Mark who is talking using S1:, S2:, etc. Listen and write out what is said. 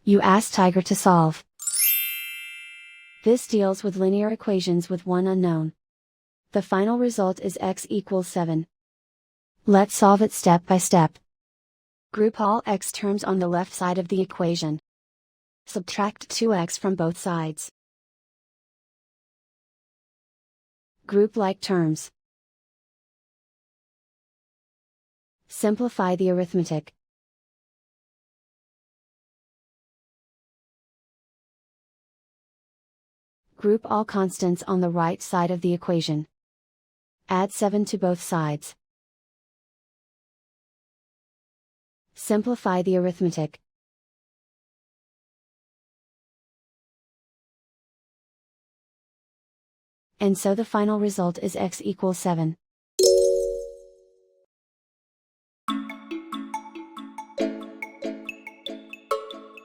S1: You ask Tiger to solve. This deals with linear equations with one unknown. The final result is x equals 7. Let's solve it step by step. Group all x terms on the left side of the equation. Subtract 2x from both sides. Group like terms. Simplify the arithmetic. Group all constants on the right side of the equation. Add 7 to both sides. Simplify the arithmetic. And so the final result is x equals 7.